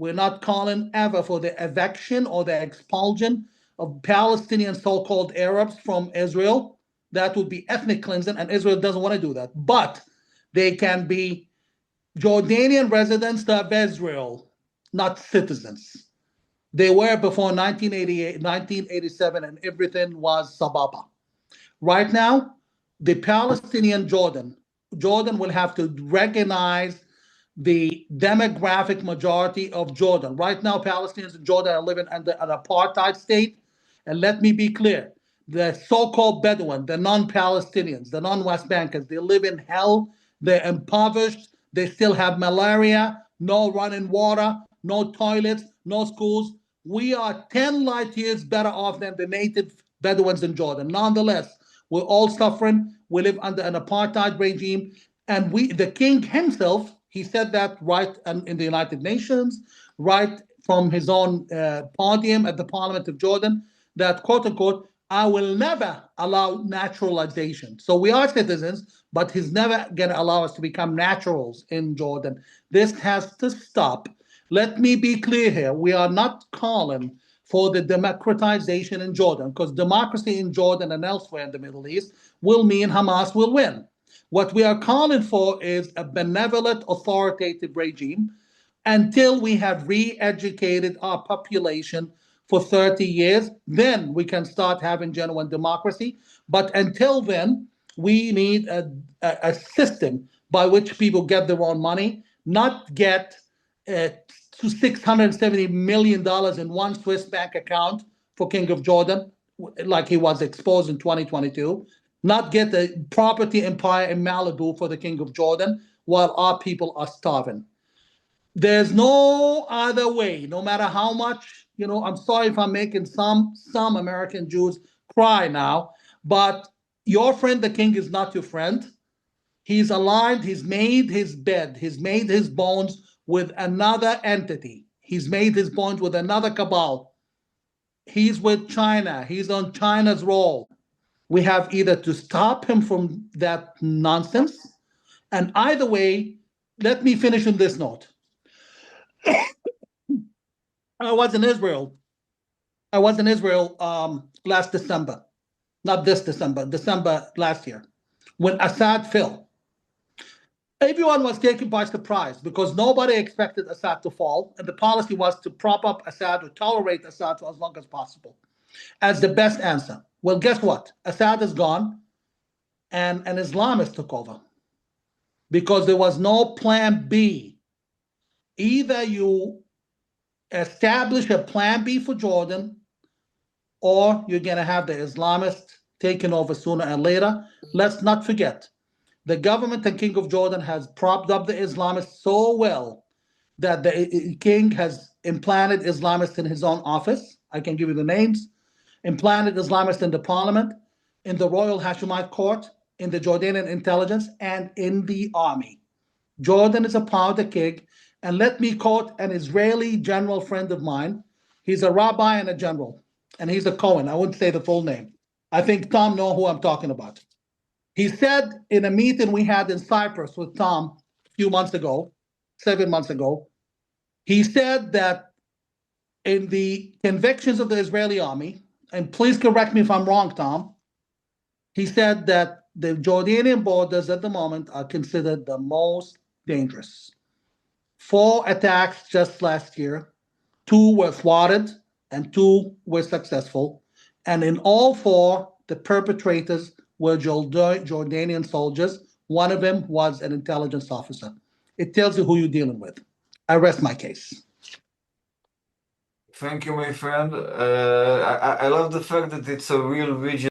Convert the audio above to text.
We're not calling ever for the eviction or the expulsion of Palestinian so-called Arabs from Israel. That would be ethnic cleansing, and Israel doesn't want to do that. But they can be Jordanian residents of Israel, not citizens. They were before 1988, 1987, and everything was sababa. Right now, the Palestinian Jordan will have to recognize the demographic majority of Jordan. Right now, Palestinians in Jordan are living under an apartheid state. And let me be clear, the so-called Bedouin, the non-Palestinians, the non-West Bankers, they live in hell. They're impoverished. They still have malaria, no running water, no toilets, no schools. We are 10 light years better off than the native Bedouins in Jordan. Nonetheless, we're all suffering. We live under an apartheid regime. And the king himself, he said that right in the United Nations, right from his own podium at the Parliament of Jordan, that quote unquote, I will never allow naturalization. So we are citizens, but he's never going to allow us to become naturals in Jordan. This has to stop. Let me be clear here. We are not calling for the democratization in Jordan, because democracy in Jordan and elsewhere in the Middle East will mean Hamas will win. What we are calling for is a benevolent, authoritative regime until we have re-educated our population for 30 years. Then we can start having genuine democracy. But until then, we need a system by which people get their own money, not get to $670 million in one Swiss bank account for King of Jordan, like he was exposed in 2022, not get a property empire in Malibu for the King of Jordan while our people are starving. There's no other way, no matter how much, I'm sorry if I'm making some American Jews cry now, but your friend, the king, is not your friend. He's aligned, he's made his bed, he's made his bones with another entity. He's made his bones with another cabal. He's with China. He's on China's roll. We have either to stop him from that nonsense, and either way, let me finish on this note. I was in Israel last December, not this December, December last year, when Assad fell. Everyone was taken by surprise because nobody expected Assad to fall, and the policy was to prop up Assad or tolerate Assad for as long as possible as the best answer. Well, guess what? Assad is gone, and an Islamist took over because there was no plan B. Either you establish a plan B for Jordan, or you're going to have the Islamists taking over sooner and later. Let's not forget, the government and King of Jordan has propped up the Islamists so well that the king has implanted Islamists in his own office. I can give you the names. Implanted Islamists in the parliament, in the Royal Hashemite court, in the Jordanian intelligence, and in the army. Jordan is a powder keg. And let me quote an Israeli general friend of mine. He's a rabbi and a general, and he's a Cohen. I wouldn't say the full name. I think Tom knows who I'm talking about. He said in a meeting we had in Cyprus with Tom a few months ago, 7 months ago, he said that in the convictions of the Israeli army, and please correct me if I'm wrong, Tom, he said that the Jordanian borders at the moment are considered the most dangerous. 4 attacks just last year, 2 were thwarted and 2 were successful. And in all 4, the perpetrators were Jordanian soldiers. One of them was an intelligence officer. It tells you who you're dealing with. I rest my case. Thank you, my friend. I love the fact that it's a real region.